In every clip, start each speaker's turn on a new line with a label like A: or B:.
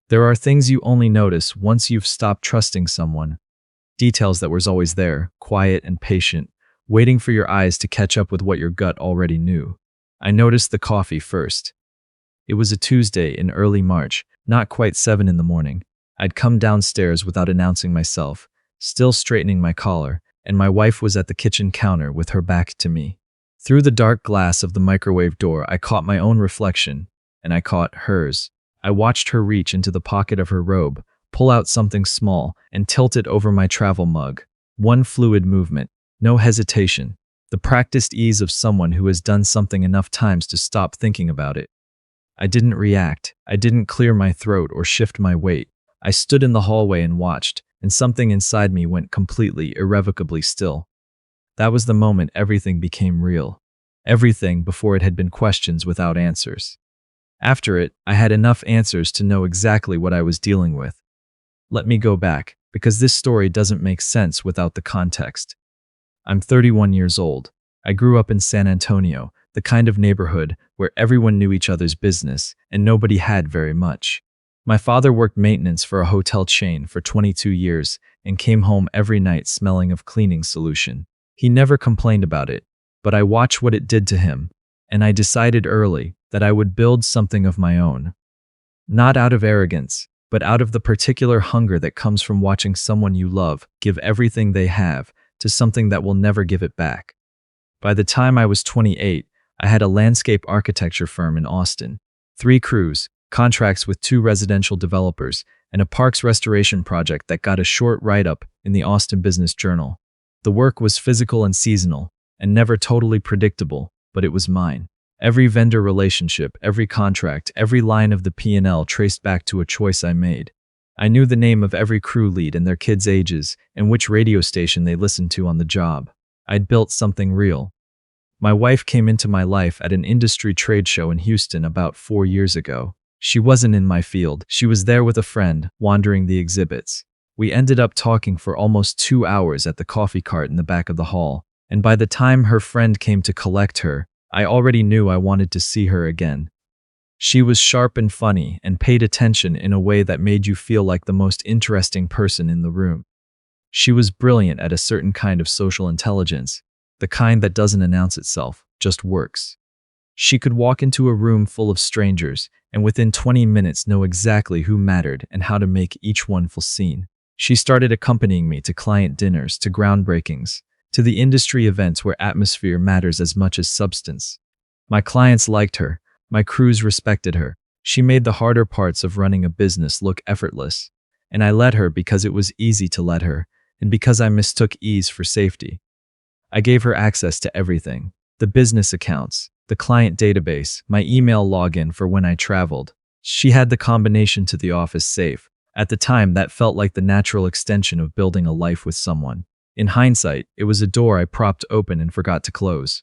A: There are things you only notice once you've stopped trusting someone. Details that was always there, quiet and patient, waiting for your eyes to catch up with what your gut already knew. I noticed the coffee first. It was a Tuesday in early March, not quite 7 in the morning. I'd come downstairs without announcing myself, still straightening my collar, and my wife was at the kitchen counter with her back to me. Through the dark glass of the microwave door, I caught my own reflection, and I caught hers. I watched her reach into the pocket of her robe, pull out something small, and tilt it over my travel mug. One fluid movement, no hesitation, the practiced ease of someone who has done something enough times to stop thinking about it. I didn't react. I didn't clear my throat or shift my weight. I stood in the hallway and watched, and something inside me went completely, irrevocably still. That was the moment everything became real. Everything before it had been questions without answers. After it, I had enough answers to know exactly what I was dealing with. Let me go back, because this story doesn't make sense without the context. I'm 31 years old. I grew up in San Antonio, the kind of neighborhood where everyone knew each other's business and nobody had very much. My father worked maintenance for a hotel chain for 22 years and came home every night smelling of cleaning solution. He never complained about it, but I watched what it did to him, and I decided early that I would build something of my own. Not out of arrogance, but out of the particular hunger that comes from watching someone you love give everything they have to something that will never give it back. By the time I was 28, I had a landscape architecture firm in Austin, 3 crews, contracts with 2 residential developers, and a parks restoration project that got a short write-up in the Austin Business Journal. The work was physical and seasonal, and never totally predictable, but it was mine. Every vendor relationship, every contract, every line of the P&L traced back to a choice I made. I knew the name of every crew lead and their kids' ages and which radio station they listened to on the job. I'd built something real. My wife came into my life at an industry trade show in Houston about 4 years ago. She wasn't in my field. She was there with a friend, wandering the exhibits. We ended up talking for almost 2 hours at the coffee cart in the back of the hall, and by the time her friend came to collect her, I already knew I wanted to see her again. She was sharp and funny and paid attention in a way that made you feel like the most interesting person in the room. She was brilliant at a certain kind of social intelligence, the kind that doesn't announce itself, just works. She could walk into a room full of strangers and within 20 minutes know exactly who mattered and how to make each one feel seen. She started accompanying me to client dinners, to groundbreakings, to the industry events where atmosphere matters as much as substance. My clients liked her. My crews respected her. She made the harder parts of running a business look effortless. And I let her because it was easy to let her, and because I mistook ease for safety. I gave her access to everything: the business accounts, the client database, my email login for when I traveled. She had the combination to the office safe. At the time, that felt like the natural extension of building a life with someone. In hindsight, it was a door I propped open and forgot to close.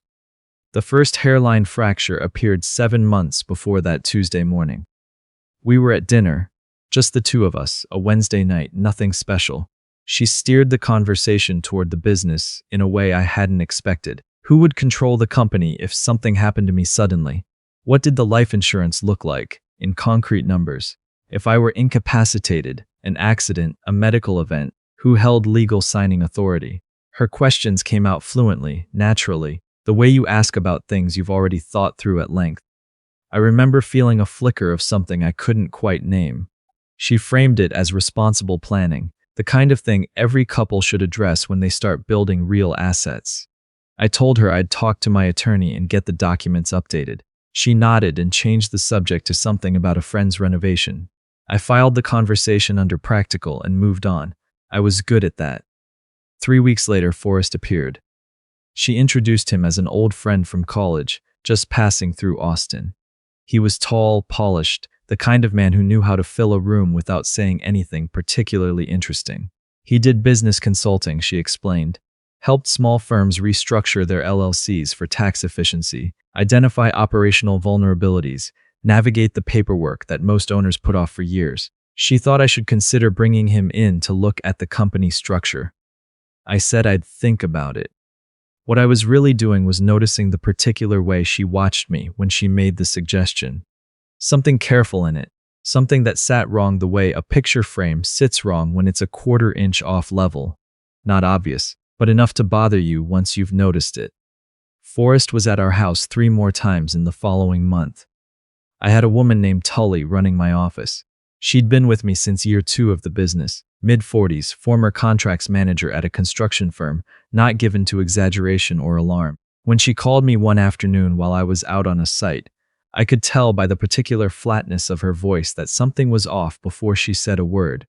A: The first hairline fracture appeared 7 months before that Tuesday morning. We were at dinner, just the 2 of us, a Wednesday night, nothing special. She steered the conversation toward the business in a way I hadn't expected. Who would control the company if something happened to me suddenly? What did the life insurance look like, in concrete numbers? If I were incapacitated, an accident, a medical event, who held legal signing authority? Her questions came out fluently, naturally, the way you ask about things you've already thought through at length. I remember feeling a flicker of something I couldn't quite name. She framed it as responsible planning, the kind of thing every couple should address when they start building real assets. I told her I'd talk to my attorney and get the documents updated. She nodded and changed the subject to something about a friend's renovation. I filed the conversation under practical and moved on. I was good at that. 3 weeks later, Forrest appeared. She introduced him as an old friend from college, just passing through Austin. He was tall, polished, the kind of man who knew how to fill a room without saying anything particularly interesting. He did business consulting, she explained, helped small firms restructure their LLCs for tax efficiency, identify operational vulnerabilities, navigate the paperwork that most owners put off for years. She thought I should consider bringing him in to look at the company structure. I said I'd think about it. What I was really doing was noticing the particular way she watched me when she made the suggestion. Something careful in it, Something that sat wrong the way a picture frame sits wrong when it's a quarter-inch off level. Not obvious, but enough to bother you once you've noticed it. Forrest was at our house 3 more times in the following month. I had a woman named Tully running my office. She'd been with me since year 2 of the business, mid-40s, former contracts manager at a construction firm, not given to exaggeration or alarm. When she called me one afternoon while I was out on a site, I could tell by the particular flatness of her voice that something was off before she said a word.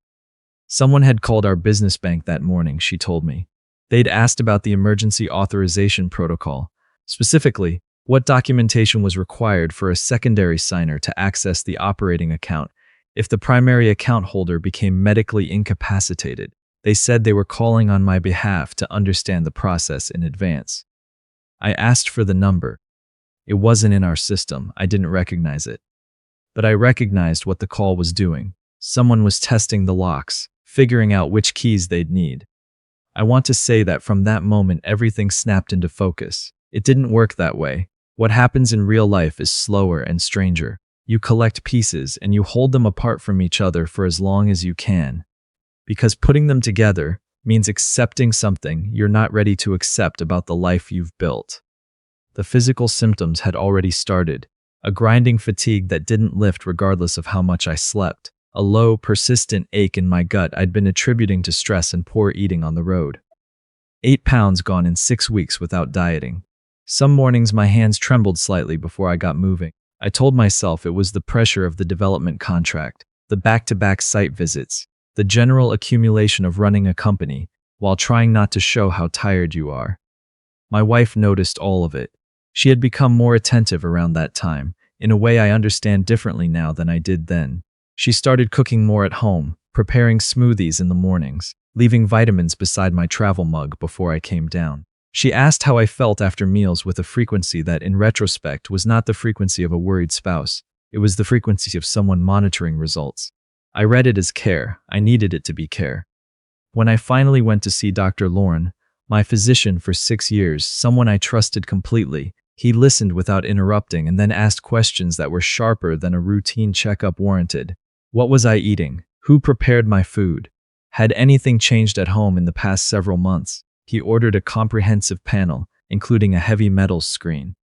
A: Someone had called our business bank that morning, she told me. They'd asked about the emergency authorization protocol, specifically, what documentation was required for a secondary signer to access the operating account if the primary account holder became medically incapacitated. They said they were calling on my behalf to understand the process in advance. I asked for the number. It wasn't in our system. I didn't recognize it. But I recognized what the call was doing. Someone was testing the locks, figuring out which keys they'd need. I want to say that from that moment everything snapped into focus. It didn't work that way. What happens in real life is slower and stranger. You collect pieces and you hold them apart from each other for as long as you can. Because putting them together means accepting something you're not ready to accept about the life you've built. The physical symptoms had already started. A grinding fatigue that didn't lift regardless of how much I slept. A low, persistent ache in my gut I'd been attributing to stress and poor eating on the road. 8 pounds gone in 6 weeks without dieting. Some mornings my hands trembled slightly before I got moving. I told myself it was the pressure of the development contract, the back-to-back site visits, the general accumulation of running a company, while trying not to show how tired you are. My wife noticed all of it. She had become more attentive around that time, in a way I understand differently now than I did then. She started cooking more at home, preparing smoothies in the mornings, leaving vitamins beside my travel mug before I came down. She asked how I felt after meals with a frequency that, in retrospect, was not the frequency of a worried spouse. It was the frequency of someone monitoring results. I read it as care. I needed it to be care. When I finally went to see Dr. Lauren, my physician for 6 years, someone I trusted completely, he listened without interrupting and then asked questions that were sharper than a routine checkup warranted. What was I eating? Who prepared my food? Had anything changed at home in the past several months? He ordered a comprehensive panel, including a heavy metals screen.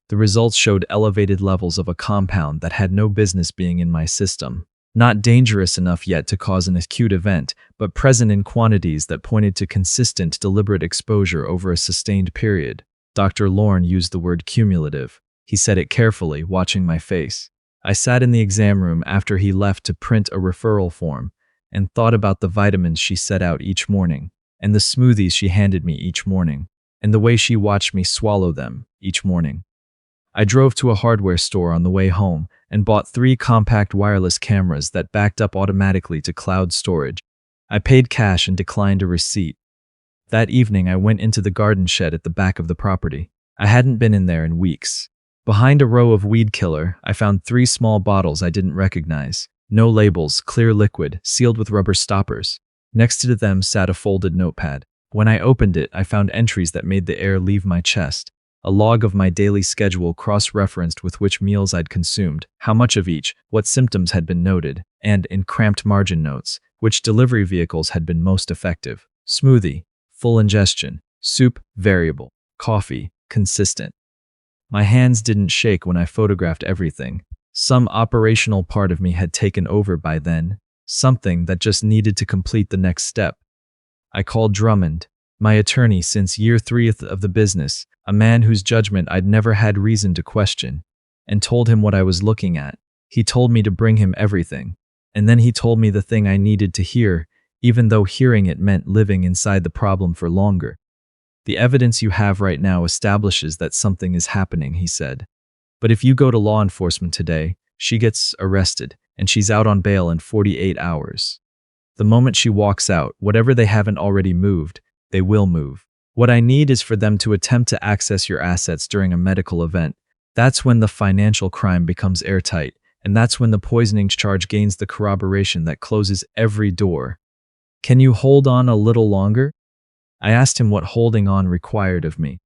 A: The results showed elevated levels of a compound that had no business being in my system. Not dangerous enough yet to cause an acute event, but present in quantities that pointed to consistent, deliberate exposure over a sustained period. Dr. Lauren used the word cumulative. He said it carefully, watching my face. I sat in the exam room after he left to print a referral form and thought about the vitamins she set out each morning, and the smoothies she handed me each morning, and the way she watched me swallow them each morning. I drove to a hardware store on the way home and bought 3 compact wireless cameras that backed up automatically to cloud storage. I paid cash and declined a receipt. That evening I went into the garden shed at the back of the property. I hadn't been in there in weeks. Behind a row of weed killer, I found 3 small bottles I didn't recognize. No labels, clear liquid, sealed with rubber stoppers. Next to them sat a folded notepad. When I opened it, I found entries that made the air leave my chest. A log of my daily schedule cross-referenced with which meals I'd consumed, how much of each, what symptoms had been noted, and, in cramped margin notes, which delivery vehicles had been most effective. Smoothie, full ingestion. Soup, variable. Coffee, consistent. My hands didn't shake when I photographed everything. Some operational part of me had taken over by then, something that just needed to complete the next step. I called Drummond, my attorney since year 3 of the business, a man whose judgment I'd never had reason to question, and told him what I was looking at. He told me to bring him everything, and then he told me the thing I needed to hear, even though hearing it meant living inside the problem for longer. The evidence you have right now establishes that something is happening, he said. But if you go to law enforcement today, she gets arrested, and she's out on bail in 48 hours. The moment she walks out, whatever they haven't already moved, they will move. What I need is for them to attempt to access your assets during a medical event. That's when the financial crime becomes airtight, and that's when the poisoning charge gains the corroboration that closes every door. Can you hold on a little longer? I asked him what holding on required of me.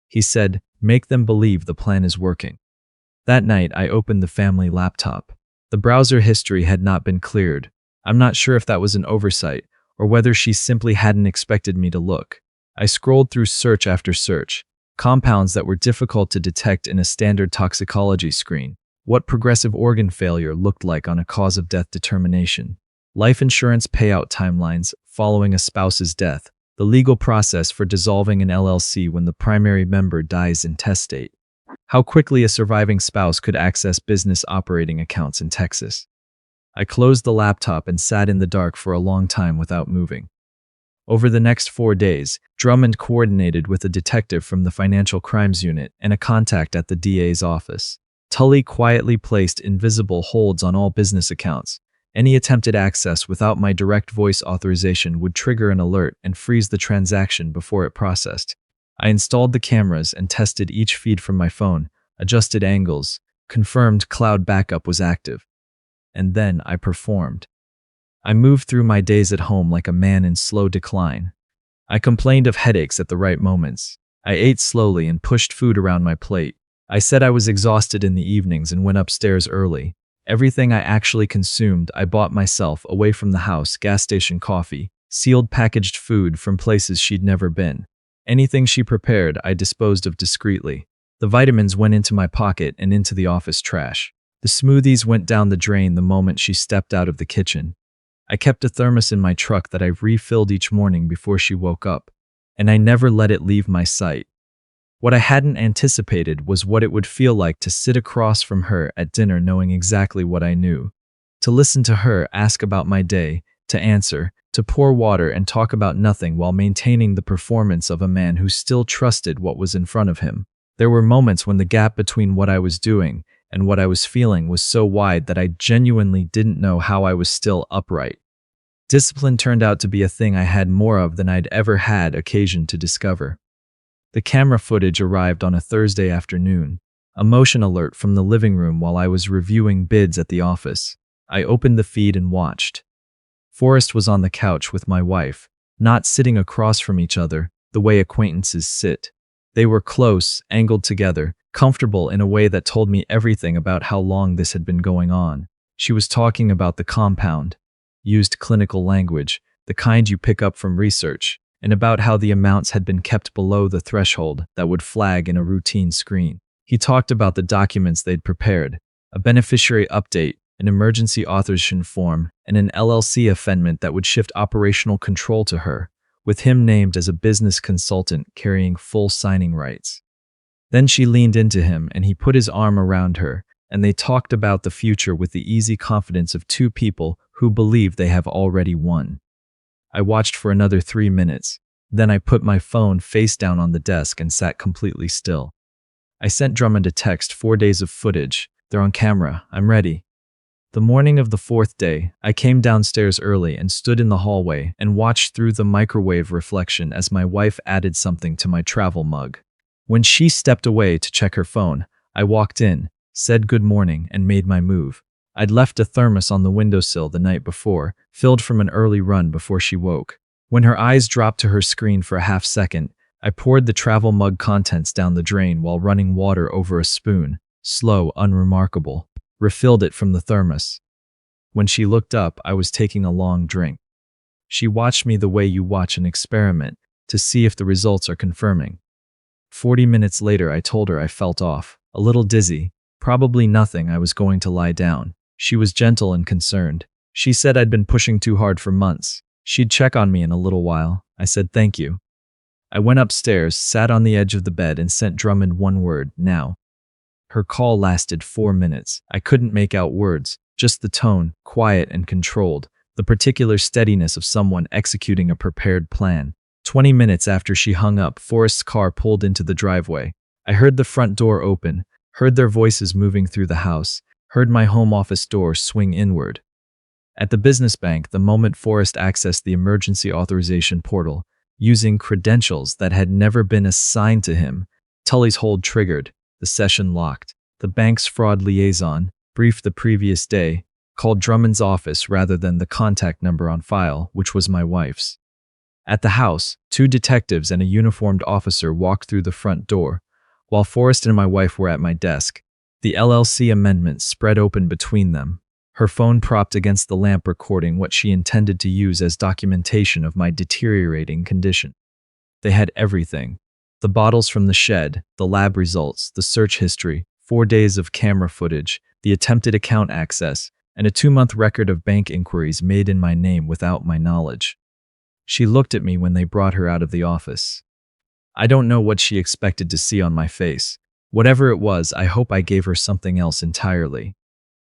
A: He said, make them believe the plan is working. That night, I opened the family laptop. The browser history had not been cleared. I'm not sure if that was an oversight, or whether she simply hadn't expected me to look. I scrolled through search after search, compounds that were difficult to detect in a standard toxicology screen, what progressive organ failure looked like on a cause of death determination, life insurance payout timelines following a spouse's death, the legal process for dissolving an LLC when the primary member dies intestate, how quickly a surviving spouse could access business operating accounts in Texas. I closed the laptop and sat in the dark for a long time without moving. Over the next 4 days, Drummond coordinated with a detective from the Financial Crimes Unit and a contact at the DA's office. Tully quietly placed invisible holds on all business accounts. Any attempted access without my direct voice authorization would trigger an alert and freeze the transaction before it processed. I installed the cameras and tested each feed from my phone, adjusted angles, confirmed cloud backup was active. And then I performed. I moved through my days at home like a man in slow decline. I complained of headaches at the right moments. I ate slowly and pushed food around my plate. I said I was exhausted in the evenings and went upstairs early. Everything I actually consumed, I bought myself away from the house, gas station coffee, sealed packaged food from places she'd never been. Anything she prepared, I disposed of discreetly. The vitamins went into my pocket and into the office trash. The smoothies went down the drain the moment she stepped out of the kitchen. I kept a thermos in my truck that I refilled each morning before she woke up, and I never let it leave my sight. What I hadn't anticipated was what it would feel like to sit across from her at dinner knowing exactly what I knew. To listen to her ask about my day, to answer, to pour water and talk about nothing while maintaining the performance of a man who still trusted what was in front of him. There were moments when the gap between what I was doing and what I was feeling was so wide that I genuinely didn't know how I was still upright. Discipline turned out to be a thing I had more of than I'd ever had occasion to discover. The camera footage arrived on a Thursday afternoon, a motion alert from the living room while I was reviewing bids at the office. I opened the feed and watched. Forrest was on the couch with my wife, not sitting across from each other the way acquaintances sit. They were close, angled together, comfortable in a way that told me everything about how long this had been going on. She was talking about the compound, used clinical language, the kind you pick up from research, and about how the amounts had been kept below the threshold that would flag in a routine screen. He talked about the documents they'd prepared, a beneficiary update, an emergency authorization form, and an LLC amendment that would shift operational control to her, with him named as a business consultant carrying full signing rights. Then she leaned into him and he put his arm around her, and they talked about the future with the easy confidence of two people who believe they have already won. I watched for another 3 minutes. Then I put my phone face down on the desk and sat completely still. I sent Drummond a text, 4 days of footage. They're on camera. I'm ready. The morning of the 4th day, I came downstairs early and stood in the hallway and watched through the microwave reflection as my wife added something to my travel mug. When she stepped away to check her phone, I walked in, said good morning, and made my move. I'd left a thermos on the windowsill the night before, filled from an early run before she woke. When her eyes dropped to her screen for a half second, I poured the travel mug contents down the drain while running water over a spoon, slow, unremarkable, refilled it from the thermos. When she looked up, I was taking a long drink. She watched me the way you watch an experiment, to see if the results are confirming. 40 minutes later, I told her I felt off, a little dizzy, probably nothing, I was going to lie down. She was gentle and concerned. She said I'd been pushing too hard for months. She'd check on me in a little while. I said thank you. I went upstairs, sat on the edge of the bed, and sent Drummond one word, now. Her call lasted 4 minutes. I couldn't make out words, just the tone, quiet and controlled, the particular steadiness of someone executing a prepared plan. 20 minutes after she hung up, Forrest's car pulled into the driveway. I heard the front door open, heard their voices moving through the house, heard my home office door swing inward. At the business bank, the moment Forrest accessed the emergency authorization portal, using credentials that had never been assigned to him, Tully's hold triggered, the session locked. The bank's fraud liaison, briefed the previous day, called Drummond's office rather than the contact number on file, which was my wife's. At the house, 2 detectives and a uniformed officer walked through the front door, while Forrest and my wife were at my desk. The LLC amendment spread open between them. her phone propped against the lamp recording what she intended to use as documentation of my deteriorating condition. They had everything. The bottles from the shed, the lab results, the search history, 4 days of camera footage, the attempted account access, and a 2-month record of bank inquiries made in my name without my knowledge. She looked at me when they brought her out of the office. I don't know what she expected to see on my face. Whatever it was, I hope I gave her something else entirely.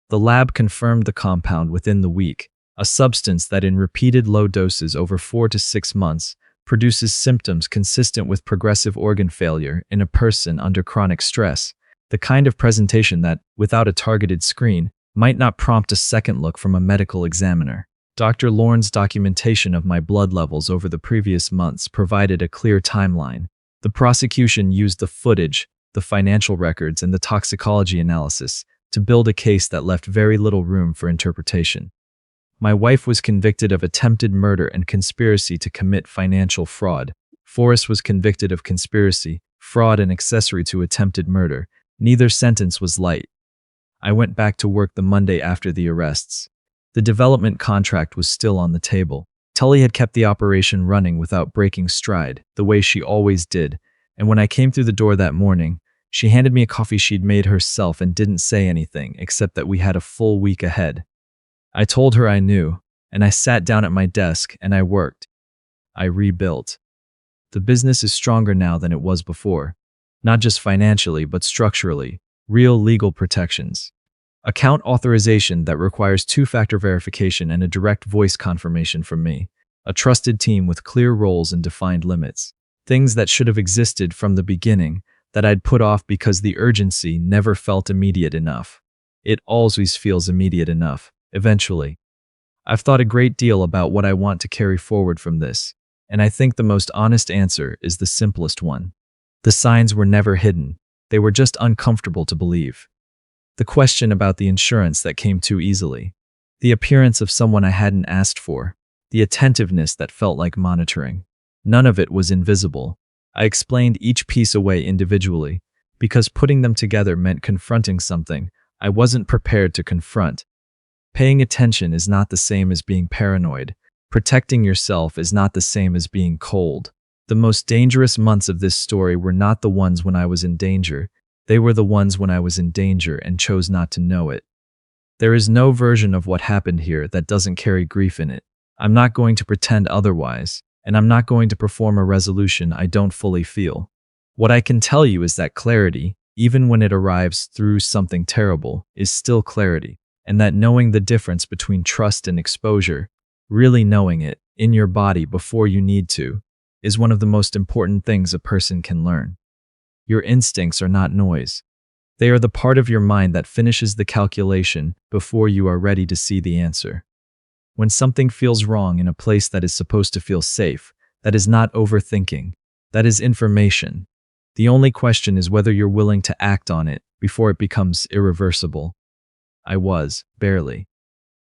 A: The lab confirmed the compound within the week, a substance that in repeated low doses over 4 to 6 months produces symptoms consistent with progressive organ failure in a person under chronic stress, the kind of presentation that, without a targeted screen, might not prompt a second look from a medical examiner. Dr. Lorne's documentation of my blood levels over the previous months provided a clear timeline. The prosecution used the footage, the financial records, and the toxicology analysis to build a case that left very little room for interpretation. My wife was convicted of attempted murder and conspiracy to commit financial fraud. Forrest was convicted of conspiracy, fraud, and accessory to attempted murder. Neither sentence was light. I went back to work the Monday after the arrests. The development contract was still on the table. Tully had kept the operation running without breaking stride, the way she always did, and when I came through the door that morning, she handed me a coffee she'd made herself and didn't say anything except that we had a full week ahead. I told her I knew, and I sat down at my desk and I worked. I rebuilt. The business is stronger now than it was before, not just financially but structurally, real legal protections. Account authorization that requires 2-factor verification and a direct voice confirmation from me. A trusted team with clear roles and defined limits. Things that should have existed from the beginning that I'd put off because the urgency never felt immediate enough. It always feels immediate enough, eventually. I've thought a great deal about what I want to carry forward from this, and I think the most honest answer is the simplest one. The signs were never hidden. They were just uncomfortable to believe. The question about the insurance that came too easily. The appearance of someone I hadn't asked for. The attentiveness that felt like monitoring. None of it was invisible. I explained each piece away individually, because putting them together meant confronting something I wasn't prepared to confront. Paying attention is not the same as being paranoid. Protecting yourself is not the same as being cold. The most dangerous months of this story were not the ones when I was in danger. They were the ones when I was in danger and chose not to know it. There is no version of what happened here that doesn't carry grief in it. I'm not going to pretend otherwise, and I'm not going to perform a resolution I don't fully feel. What I can tell you is that clarity, even when it arrives through something terrible, is still clarity, and that knowing the difference between trust and exposure, really knowing it, in your body before you need to, is one of the most important things a person can learn. Your instincts are not noise. They are the part of your mind that finishes the calculation before you are ready to see the answer. When something feels wrong in a place that is supposed to feel safe, that is not overthinking. That is information. The only question is whether you're willing to act on it before it becomes irreversible. I was, barely.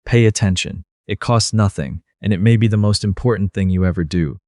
A: Pay attention. It costs nothing, and it may be the most important thing you ever do.